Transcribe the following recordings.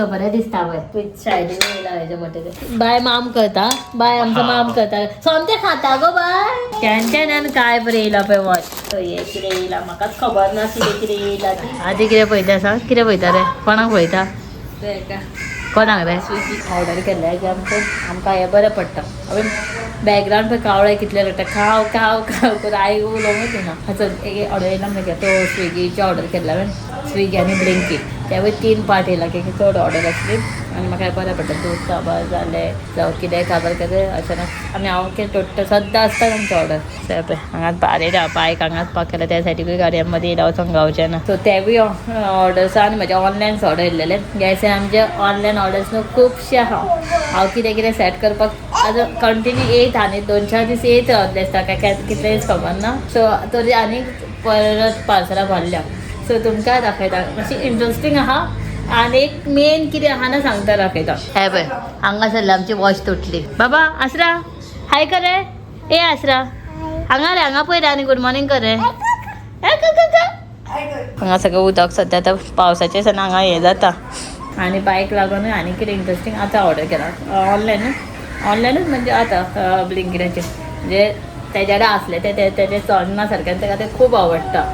So बरें दिसता पळय सायडीन येयला हेजे मोठे बाय माम करता बाय आमचो माम करता सोमते खाता गो बाय त्यांच्यान काय बरें येयला पळय वॉच हे कितें येयला म्हाकाच खबर नासलें कितें येयला ती आदी कितें पळयता सांग कितें पळयता रे कोणाक पळयता कोणाक रे स्विगी ऑर्डर केल्ले की आमकां हें बरें पडटा हांवें बॅकग्रावंड पळय कावळे कितले रडटा खाव खाव खाव करून आई उलोवंकच दिना चल एक ऑर्डर येयला मगे तो स्विगीची ऑर्डर केल्ला हांवें स्विगी आनी ब्लिंकीट त्यावेळी 3 पार्ट येयला की चड ऑर्डर आसली आनी म्हाका बरें पडटा दूद काबार जालें जावं कितेंय काबार केलें अचानक आनी हांव कितें टोटल सद्दां आसता आमची ऑर्डर सो पळय हांगाच बारेर बायक हांगाच पार्क केला त्या सायडीकूय गाडयांमध्ये येयला वचोंक गावचें ना सो तेवूय ऑर्डर्स आनी म्हजे ऑनलायन ऑर्डर येयल्लेले गॅस आमचे ऑनलायन ऑर्डर्स न्हू खुबशे हांव कितें कितें सेट करपाक आतां कंटिन्यू येयत आनी 2-4 दीस येयत रावतले दिसता काय कितलेंच खबर ना सो तरी आनी परत पार्सलां भरल्या सो तुमकां दाखयता मातशी इंट्रस्टींग आहा आनी एक मेन कितें आहा ना सांगता दाखयता हे पळय हांगा सरला आमची वॉच तुटली बाबा आसरा हाय कर रे ए आसरा हांगा रे हांगा पळय रे आनी गुड मॉर्निंग कर रे हांगा सगळें उदक सद्या आतां पावसाचें सन हांगा हें जाता आनी बायक लागून आनी कितें इंट्रस्टींग आतां ऑर्डर केला ऑनलायनूच म्हणजे आतां ब्लिंकिटाचेर म्हणजे तेजे कडेन आसले तेजे चलना सारकें ताका तें खूब आवडटा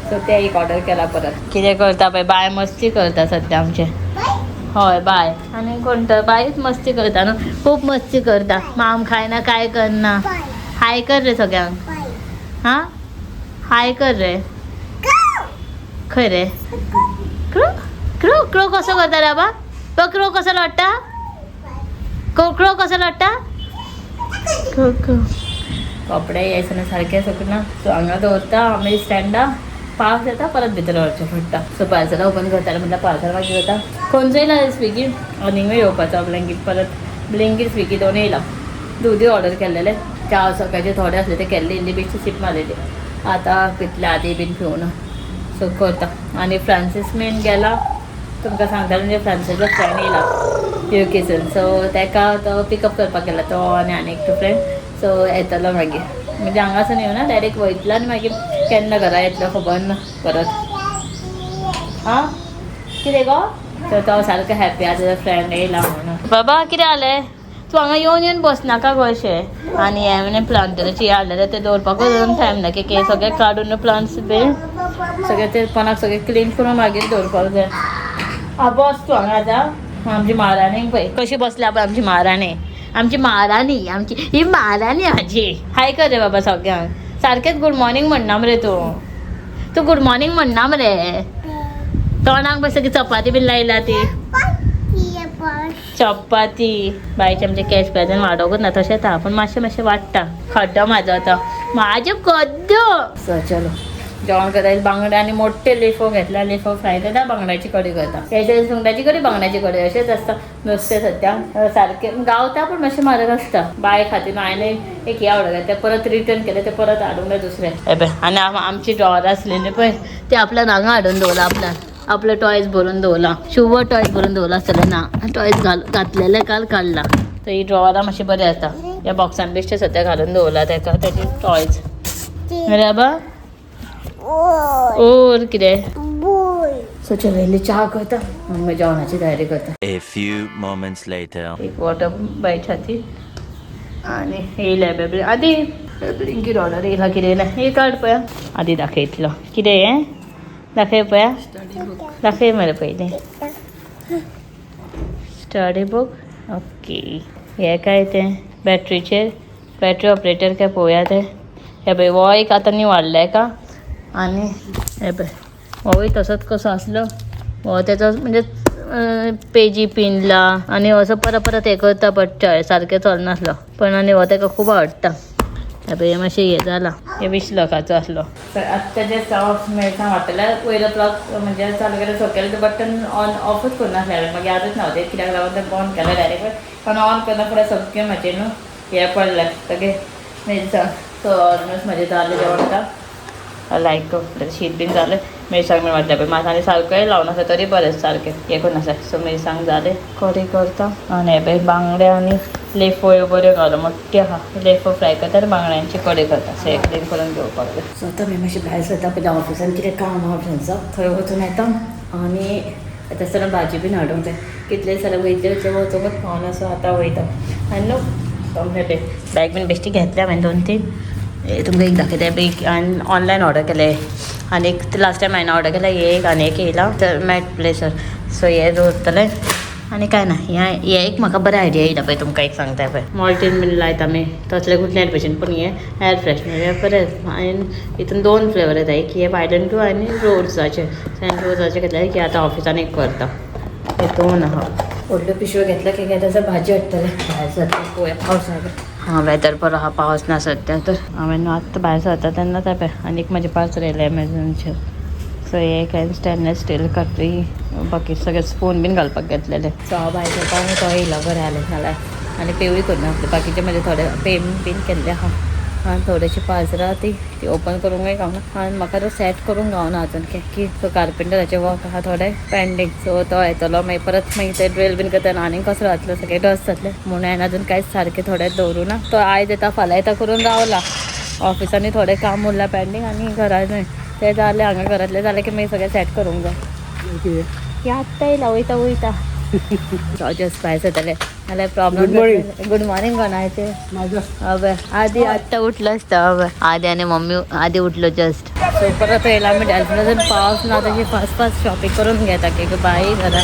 सो ते एक ऑर्डर केला परत कितें करता पळय बाय मस्ती करता सद्या आमचे हय बाय आनी कोण तर बायच मस्ती करता न्हू खूब मस्ती करता माम खायना काय करना हाय कर रे सगळ्यांक हां हाय कर रे खंय रे क्रो क्रो क्रो कसो करता रे बाबा तो क्रो कसो लडटा क्रो कसो लडटा क्रो क्रो कपडे येयसना सारके सकना सो हांगा दवरता आमी स्टँडा पावस येता परत भितर व्हरचें पडटा सो पार्सलां ओपन करताले म्हणल्यार पार्सल मागीर येता खंयचो येयला स्विगी आनीक येवपाचो ब्लँकीट परत ब्लिंकीट स्विगी दोन येयला दुदूय ऑर्डर केल्लेले च्या सकाळचे थोडे आसले ते केल्ले इल्ली बेश्टी सीप मारलेली आतां पितले आदी बीन पिवून सो करता आनी फ्रांसीस मेन गेला तुमकां सांगताले म्हणजे फ्रांसीसचो फ्रेंड येयला युकेसून सो ताका तो पिकअप करपाक गेला तो आनी एकटो फ्रेंड सो येतलो मागीर म्हणजे हांगासून येवना डायरेक्ट वयतलो आनी मागीर केन्ना घरा येतलो खबर ना परत हां कितें गो तर तो सारको हॅप्पी आसा तेजो फ्रेंड येयला म्हणून बाबा कितें जालें तूं हांगा येवन बसनाका गो अशें आनी हांवें प्लांटराची हाडलेले ते दवरपाकूच दोन टायम ना की सगळे काडून प्लांट्स बीन सगळे ते पोनाक सगळे क्लीन करून मागीर दवरपाक जाय बस तूं हांगा आतां आमची म्हाराणी पळय कशी बसल्या पळय आमची म्हाराणी ही म्हाराणी हाजी हाय कर रे बाबा सगळ्यांक सारकेंच गुड मॉर्निंग म्हणना मरे तूं गुड मॉर्निंग म्हणना मरे तोंडाक बस सगळी चपाती बीन लायला ती चपाती बायचे आमचे कॅश प्रेझेंट वाडोवंकच ना तशें था पूण मातशें वाडटा खड्डो म्हाजो आतां म्हाजो खड्डो चलो जेवण करता बांगडे आनी मोठे लेफो घेतला लेफो फ्राय करता बांगड्याची कडी करता तेजे सुंगटाची कडी बांगड्याची कडी अशेंच आसता नुस्तें सद्या सारकें गावता पूण मातशें म्हारग आसता बाय खातीर हांवें एक हे ऑर्डर केलें तें परत रिटर्न केलें तें परत हाडूंक जाय दुसरें हे पळय आनी आमची ड्रॉवर आसलेली पळय ते आपल्यान हांगा हाडून दवरला आपले टॉयज भरून दवरला शुवर टॉयज भरून दवरला आसतलें ना टॉयज घातलेले काल काडला तर ही ड्रॉवरां मातशी बरें आसता ह्या बॉक्सान बेश्टे सद्या घालून दवरला ताका तेजे टॉयज रे बाबा और कितें सो चलो इल्ली च्या करता आनी जेवणाची तयारी करता A few moments later. एक वॉटर बायट खातीर आनी येयल्या बेबी आदी ब्लिंकीट ऑर्डर येयला कितें येयला हे काड पळया आदी दाखयतलो कितें हें दाखय पळया दाखय मरे पयलीं स्टडी बुक ओके हें काय तें बॅटरीचेर बॅटरी ऑपरेटर काय पळोवया तें हे पळय हो एक आतां न्यू हाडलाय का आनी हे पळय होय तसोच कसो आसलो हो तेचो म्हणजे पेजी पिनला आनी असो परत हे करता पडटा सारकें चलनासलो पण आनी हो ताका खूब आवडटा हे पळय मातशें हें जाला हे 20 लाखाचो आसलो तेजे सॉफ्ट मेळटा वाटल्यार पयलो प्लग म्हणजे चालू केलें सकयल तें बटन ऑन ऑफूच करनासलें हांवें मागीर यादूच ना कित्याक लागून तें बंद केलें डायरेक्ट पण ऑन करना फुडें सगळें म्हाजें न्हू हें पडलें सगळें मिरसांग सो ऑलमोस्ट म्हाजें जालें जेवण आतां लायक शीत बीन जालें मिरसांग बीन वाटल्या पळय मात आनी सारकें लावन आसा तरी बरें सारकें हें करून आसा सो मिरसांग जालें कडी करता आनी हे पळय बांगडे आनी लेफो ह्यो बऱ्यो घालून मोठ्यो आहा लेफो फ्राय करता आनी बांगड्यांची कडी करता सो हे क्लीन करून घेवपाक जाय सो आतां मी मातशें भायर सरता पयलीं ऑफिसान कितें काम आहा फ्रेंड्साक थंय वचून येता आनी तसं भाजी बीन हाडूंक जाय कितले सर वयतले वचोकच पावना सो आतां वयता आनी न्हू बॅग बीन बेश्टी घेतल्या हांवें 2-3 तुमकां एक दाखयता एक हांवें ऑनलायन ऑर्डर केले आनी एक लास्ट टायम हांवें ऑर्डर केला एक आनी एक येयला तर मॅट प्लेसर सो हे दवरतलें आनी काय ना हे एक म्हाका बरें आयडिया येयला पळय तुमकां एक सांगता पळय मॉल्टीन बीन लायता आमी तसले कुठल्यार भशेन पूण हे एअर फ्रेशनर हे बरें हांवें हितून 2 फ्लेवर येता एक हे वायलंट ब्लू आनी रोजाचे सेंट रोजाचे घेतले की आतां ऑफिसान एक करता हे 2 आहा व्हडल्यो पिशव्यो घेतल्या की काय त्याचं भाजी हाडटले भायर सरता पळोवया पावस हां वेदर बरो आहा पावस ना सद्या तर हांवें आत्तां भायर सरता तेन्ना पळय आनी एक म्हाजे पार्सल येयलें एमेझॉनचे सो हे काय स्टेनलेस स्टील कटरी बाकी सगळे स्पून बीन घालपाक घेतलेले सो हांव भायर सरता तो येयला बरें जालें नाल्यार आनी पेवूय करना बाकीचे म्हजे थोडे पेमेंट बीन केल्ले आहा आनी थोडीशी पार्सलां ती ओपन करूंकय गावना आनी म्हाका तो सेट करूंक गावना अजून की तो कार्पेंटराचे वर्क आहा थोडे पेंडींग सो तो येतलो मागीर ते ड्रिल बीन करतना आनी कसो जातलो सगळे डस्ट जातले म्हणून हांवें अजून कांयच सारकें थोडे दवरूना तो आयज येता फाल्यां येता करून रावला ऑफिसांनी थोडें काम उरलां पेंडींग आनी घरानूय ते जालें हांगा घरांतलें जालें की मागीर सगळें सेट करूंक जाय हे आत्तां येयला वयता जस्ट भायर सरतलें नाल्यार प्रॉब्लम गुड मॉर्निंग कोणाचे हय आदी आत्तां उठलो आसता हय आदी आनी मम्मी आदी उठलो जस्ट सो परत येयला आमी डॅल्फिनाजून पावस ना तशी फास्ट शॉपिंग करून घेता की बाई घरा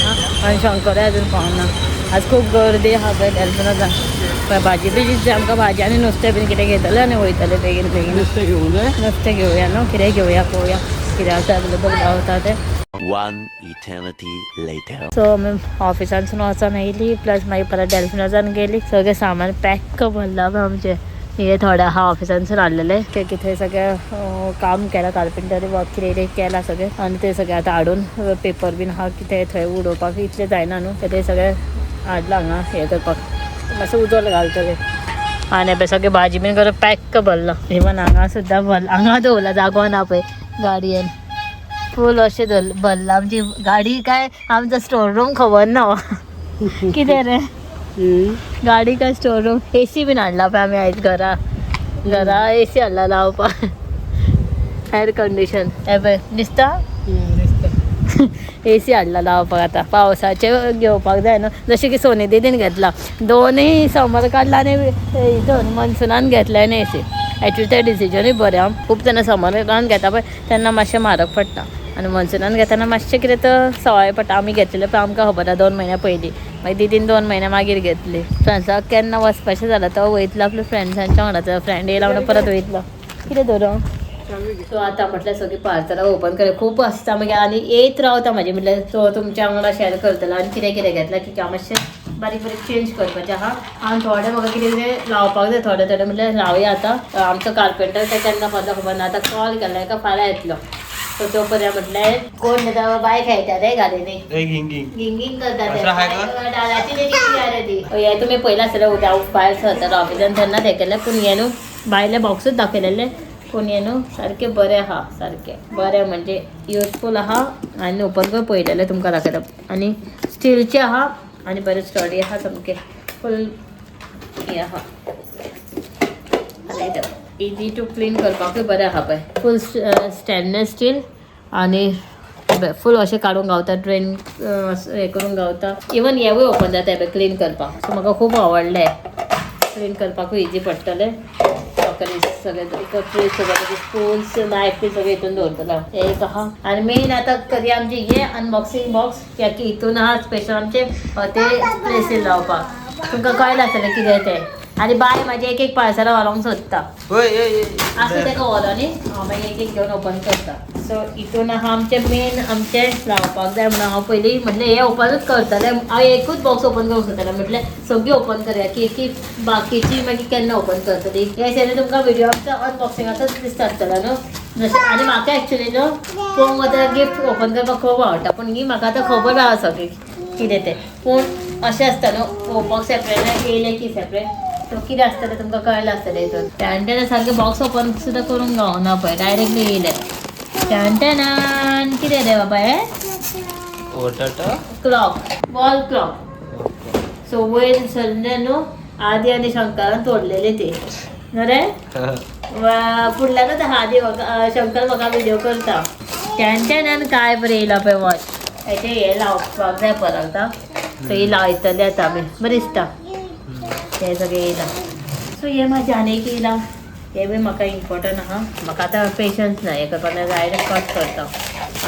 आनी शंकरूय अजून पावना आज खूब गर्दी आहा पळय डॅल्फिनाजान भाजी बिजी आमकां भाजी आनी नुस्तें बीन कितें घेतलें आनी वयतलें बेगीन नुस्तें घेवया न्हू कितें घेवया पळोवया कितें आसा अवेलेबल गावता तें One eternity later. सो आमी ऑफिसांसून वचोन येयली प्लस मागीर परत डॅल्फिनाजान गेली सगळें सामान पॅक भरला आमचें हे थोडे आहा ऑफिसांसून हाडलेले कितें सगळें काम केलां कार्पेंटरी वर्क कितें केलां सगळें आनी ते सगळें आतां हाडून पेपर बीन आहा कितें थंय उडोवपाक इतलें जायना न्हू ते सगळें हाडलां हांगा हें करपाक मातसो उजो घालतलें आनी हें सगळें भाजी बीन करून पॅक भरला इवन हांगा सुद्दां भरला हांगा दवरला जागो ना पळय गाडयेन फूल अशें भरला आमची गाडी काय आमचो स्टोर रूम खबर ना कितें रे गाडी काय स्टोर रूम एसी बीन हाडला पळय आमी आयज घरा एसी हाडला लावपाक एअर कंडिशन हे पळय दिसता एसी हाडला लावपाक आतां पावसाचे घेवपाक जाय न्हू जशें की सोनी दीदीन घेतला दोनूय समर काडला आनी हितून मनसुनान घेतले आनी एसी एक्चुअली ते डिसिजनूय बरें हांव खूब जाणां समरान घेता पळय तेन्ना मातशें म्हारग पडटा आनी मनसुनान घेतना मातशें कितें तर सवाय पडटा आमी घेतलेलें पळय आमकां खबर आहा 2 म्हयन्या पयलीं मागीर दीदीन 2 म्हयन्या मागीर घेतली फ्रेंड्साक केन्ना वचपाचें जालां तो वयतलो आपल्या फ्रेंड्सांच्या वांगडा फ्रेंड येयला म्हणून परत वयतलो कितें धरूं सो आतां म्हटल्यार सगळीं पार्सलां ओपन कर खूब आसता मागीर आनी येत रावता म्हाजे म्हटल्यार सो तुमच्या वांगडा शेअर करतलो आनी कितें कितें घेतलां की हांव मातशें बारीक चेंज करपाचें आहा आनी थोडें म्हाका कितें लावपाक जाय थोडें म्हटल्यार लावया आतां आमचो कार्पेंटर तें केन्ना पावता खबर ना आतां कॉल केला एका फाल्यां येतलो सो तो पर्यंत म्हटल्यार कोण येता बाय खेळटा ते घालीनी गिंगींग करता हे तुमी पयला आसतलें उद्या भायर सरतलो ऑफिसान तेन्ना हें केलें पूण हें न्हू भायले बॉक्सूच दाखयलेले पूण हें न्हू सारकें बरें आहा सारकें बरें म्हणजे युजफूल आहा आनी ओपन करून पळयलेलें तुमकां दाखयता आनी स्टीलचें आहा आनी बरें स्टडी आहा सामकें फूल हें आहा इजी टू क्लीन करपाकूय बरें आहा पळय फूल स्टेनलेस स्टील आनी फूल अशें काडूंक गावता ड्रेन हें करूंक गावता इवन हेवूय ओपन जाता हे क्लीन करपाक सो म्हाका खूब आवडलें क्लीन करपाकूय इजी पडटलें सगळें कटरी सगळें स्पून्स नायफ बी सगळें हितून दवरतलो हें एक आहा आनी मेन आतां करी आमची हे अनबॉक्सिंग बॉक्स कित्याक हितून आहा स्पेशल आमचे ते प्लेसीर लावपाक तुमकां कळ्ळें आसतलें कितें तें आनी बाय म्हाजे एक पार्सलां व्हरोंक सोदता आसा ताका व्हरो न्ही हांव मागीर एक घेवन ओपन करता सो हितून आहा आमचें मेन आमचें लावपाक जाय म्हणून हांव पयलीं म्हटलें हें ओपनूच करतलें हांव एकूच बॉक्स ओपन करूंक सोदतालें म्हटलें सगळीं ओपन करया की बाकीची मागीर केन्ना ओपन करतली हे सायडीन तुमकां व्हिडियोचो अनबॉक्सिंगाचोच दिसता आसतलो न्हू जशें आनी म्हाका एक्चुली न्हू पळोवंक वता गिफ्ट ओपन करपाक खूब आवडटा पूण ही म्हाका आतां खबर आहा सगळी कितें तें पूण अशें आसता न्हू पळोवपाक सेपरेट येयलें की सेपरेट तो कितें आसतलें तुमकां कळ्ळें आसतलें हितून तेन्ना सारकें बॉक्स ओपन सुद्दां करूंक गावना पळय डायरेक्टली येयलें टॅन कितें रे बाबा हें क्लॉक वॉल क्लॉक सो वयर सरले न्हू आदी आनी शंकरान तोडलेले ते न्हू रे फुडल्यानूच आदी शंकर म्हाका व्हिडिओ करता टॅन काय बरें येयला पळय वॉच याचे हे लावपाक जाय परत सो लायतले आता आमी बरें दिसता हे सगळे येयला सो हे म्हाजे आनीक येयला हे बी म्हाका इम्पॉर्टंट आहा म्हाका आतां पेशन्स ना हे करपाक डायरेक्ट कट करता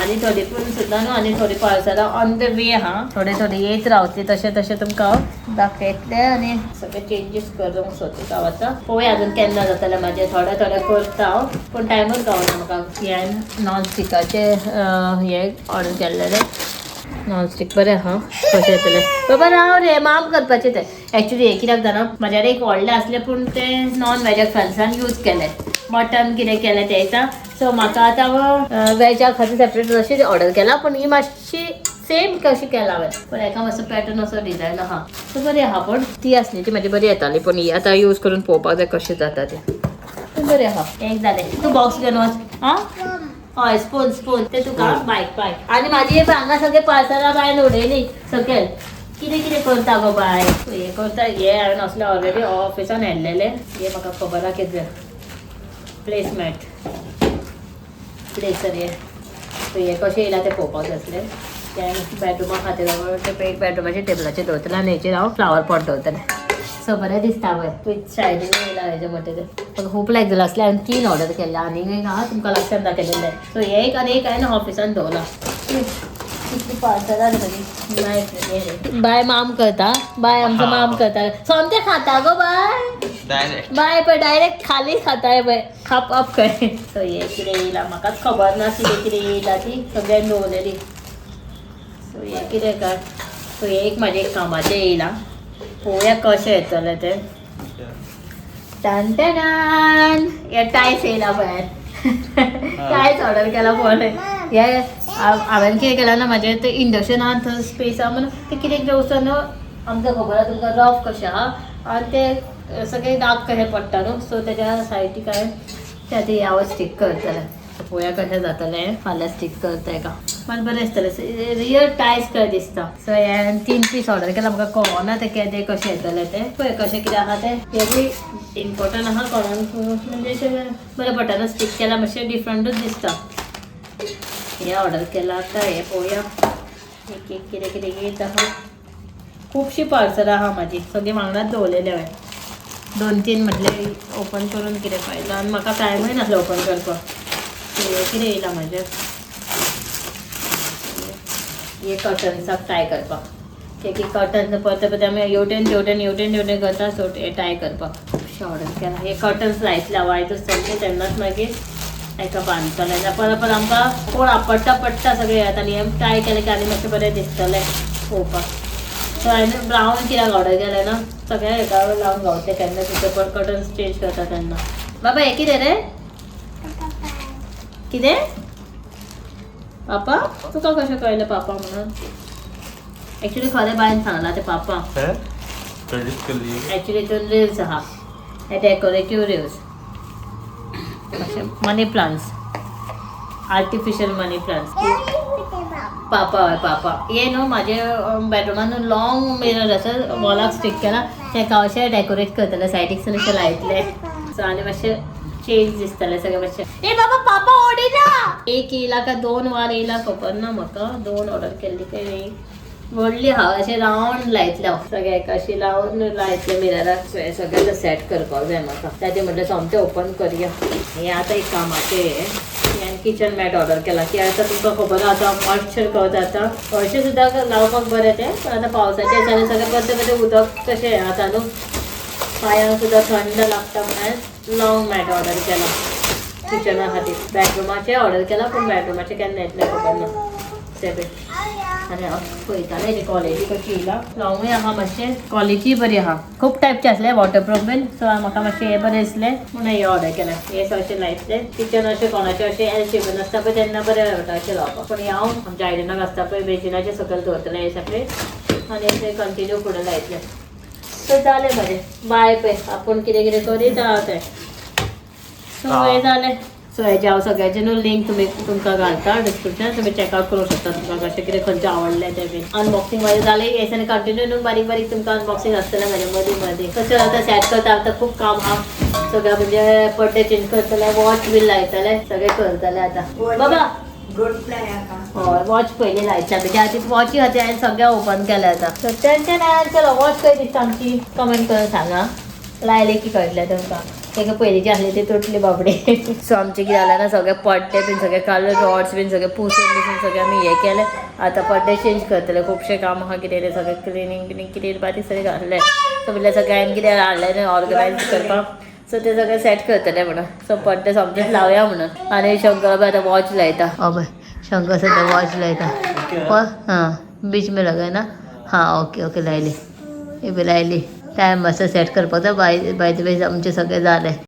आनी थोडी पूण सुद्दां न्हू आनी थोडी पार्सलां ऑन द वे आहा थोडे थोडे येत रावतली तशें तशें तुमकां दाखयतले आनी सगळे चेंजीस करूंक सोदता आतां पळोवया अजून केन्ना जातलें म्हाजें थोडें थोडें करता हांव पूण टायमूच गावना म्हाका हे नॉन स्टिकाचे हे ऑर्डर केल्लेले नॉन स्टिक बरें आहा कशें येतलें बाबा राव रे माप करपाचें तें एक्चुली हे कित्याक जाणा म्हाज्या एक व्हडलें आसलें पूण तें नॉन वॅजाक फ्रांसान यूज केलें मटन कितें केलें तें दिसा सो म्हाका आतां वॅजा खातीर सेपरेट अशी ऑर्डर केला पूण ही मातशी सेम कशी केला हांवें पण एका मातसो पॅटर्न असो डिझायन आहा सो बरी आहा पण ती आसली ती म्हाजी बरी येताली पण ही आतां यूज करून पळोवपाक जाय कशें जाता तें बरें आहा एक जालें तूं बॉक्स घेवन वच आं हय स्पून स्पून ते तुका बायक आणि माझी हांगा सगळे पार्सलां भायर उडयली सकयल कितें कितें करता गो बाय हे करता हे हांवें असले ऑलरेडी ऑफिसान हाडलेले हे म्हाका खबर आहा कितें प्लेसमॅट प्लेसर हे सो हे कशें येयला तें पळोवपाक जाय आसलें ते बेडरुमा खातीर ते बेडरुमाच्या टेबलाचेर दवरतलें आनी हेचेर हांव फ्लावर पॉट दवरतलें सो बरें दिसता पळय तूं सायडीन येयला हेजे मोठे पण खूब लायक जालें असलें हांवें 3 ऑर्डर केल्ले आनी एक आहा तुमकां लक्षांत दाखयलेलें सो हे एक आनी एक हांवें ऑफिसान दवरला कितली पार्सलां म्हजी बाय माम करता बाय आमचो माम करता सोमतें खाता गो बाय बाय पळय डायरेक्ट खाली खाता पळय खाप आप खंय सो हे कितें येयला म्हाकाच खबर ना कितें कितें येयला ती सगळ्यांनी दवरलेली सो हे कितें कर सो हे एक म्हाजें कामाचें येयला पळोवया कशें येतलें तें टन टनान हे टायस येयला पळय टायस ऑर्डर केला पळय हे हांवें कितें केलां ना म्हाजें तें इंडक्शनान थंय स्पेस आहा म्हणून तें कितें घेवचो न्हू आमकां खबर आहा तुमकां रफ कशें आहा आनी ते सगळे दाग कशें पडटा न्हू सो तेज्या सायडीक हांवें ते हांव स्टीक करतलें पळोवया कशें जातलें फाल्यां स्टीक करता हेका पण बरें दिसतलें रियल टायस कशें दिसता सो हांवें 3 पीस ऑर्डर केला म्हाका कळना तें केदें कशें येतलें तें पळय कशें कितें आहा तें हे बी इम्पॉर्टंट आहा कळोन म्हणजे अशें बरें पडटा स्टीक केल्यार मातशें डिफरंटूच दिसता हे ऑर्डर केला आतां हे पळोवया एक एक कितें कितें येत आहा खुबशीं पार्सलां आहा म्हाजी सगळीं वांगडाच दवरलेली हांवें 2-3 म्हटलें ओपन करून कितें फायदो आनी म्हाका टायमूय नासलो ओपन करपाक हे कितें येयला म्हाजें हे कर्टन्साक टाय करपाक एक कर्टन्स परते परते आमी हेवटेन करता सो हे टाय करपाक खुबशें ऑर्डर केला हे कर्टन्स लायतले हांव आयजूच सोमतें तेन्नाच मागीर हाका बांदतलें परत परत आमकां कोण पडटा सगळें येताली हे टाय केलें की आनी मातशें बरें दिसतलें पळोवपाक सो हांवें ब्रावन कित्याक ऑर्डर केलें ना सगळ्या हेका लावन गावतलें केन्ना तिथे कर्टन्स चेंज करता तेन्ना बाबा हे कितें रे कितें पापा तुका कशें कळलें पापा म्हणून एक्चुली खरें बायन सांगला ते पापा एक्चुली तितून रिल्स आहा हे डेकोरेटीव रिल्स अशें मनी प्लांट्स आर्टिफिशियल मनी प्लांट्स पापा हय पापा हे न्हू म्हाजे बेडरुमान लॉंग मिरर आसा वॉलाक स्टीक केला तेका अशें डेकोरेट करतलें सायडीक अशें लायतलें सो आनी मातशें चेंज दिसतलें सगळें मातशें ए बाबा पापा ओडिना एक येयला काय 2 वार येयला खबर ना म्हाका 2 ऑर्डर केल्ली काय व्हडली हांव अशें रावंड लायतलें हांव सगळ्याक अशी लावन लायतलें मिरराक सगळें सेट करपाक जाय म्हाका ताजें म्हटलें सोमतें ओपन करया हें आतां एक कामाचें हांवें किचन मॅट ऑर्डर केला की आतां तुमकां खबर आहा मॉइश्चर कवच आतां हरशीं सुद्दां लावपाक बरें तें पण आतां पावसाचें दिसांनी सगळें परतें परतें उदक कशें आतां न्हू पांयांक सुद्दां थंड लागता म्हणून लॉंग मॅट ऑर्डर केला किचना खातीर बेडरुमाचें ऑर्डर केला पूण बेडरुमाचें केन्ना येतलें खबर ना तें आनी पळयतालें हेजी क्वॉलिटी कशी येयला लॉंगूय आहा मातशें क्वॉलिटी बरी आहा खूब टायपचे आसले वॉटरप्रूफ बीन सो म्हाका मातशें हें बरें दिसलें म्हणून हें ऑर्डर केलें हें अशें लायतलें किचन अशें कोणाचें अशें एल शेपन आसता पळय तेन्ना बरें वाटता अशें लावपाक पूण हांव आमच्या आयडनाक आसता पळय बेसिनाचें सकयल दवरतलें हें सेपरेट आनी अशें कंटिन्यू फुडें लायतलें सो जालें बरें बाय पळय आपूण कितें कितें करीत आहा तें सो हें जालें सो हेजे हांव सगळ्याचे न्हू लिंक तुमकां घालता डिस्क्रिप्शन तुमी चॅकआउट करूंक शकता तुमकां कशें कितें खंयचें आवडलें तें बीन अनबॉक्सिंग म्हाजें जालें हे दिसांनी कंटिन्यू न्हू बारीक बारीक तुमकां अनबॉक्सिंग आसतलें म्हाजें मदीं मदीं कशें आतां सेट करता आतां खूब काम आहा सगळें म्हणजे पड्डे चेंज करतलें वॉच बीन लायतलें सगळें करतलें आतां बाबा वॉच पहिले लायच्या म्हणजे आधी वॉची खाती हांवें सगळ्या ओपन केल्या आता तर त्यांच्या नाही चलो वॉच कशी दिसता आमची कमेंट करून सांगा लायले की कळटलें तुमकां तेका पयलींचे आसले ते तुटले बाबडे सो आमचे कितें जालें ना सगळे पड्डे बीन सगळे काडले रॉड्स बीन सगळे पुसून बिसून सगळे आमी हे केले आतां पड्डे चेंज करतले खुबशे काम आहा कितें तें सगळें क्लिनींग कितें बारीक सगळें घातलें सो म्हणल्यार सगळ्यांक कितें हाडलें ऑर्गनायज करपाक सो ते सगळें सेट करतले म्हणून सो पड्डे समजेच लावया म्हणून आनी शंकर बाबा आतां वॉच लायता हय शंकर सद्या वॉच लायता हां बीच में लगाय ना हां ओके ओके लायली ही बी लायली टायम मातसो सेट करपाक जाय बाय द वे आमचें सगळें जालें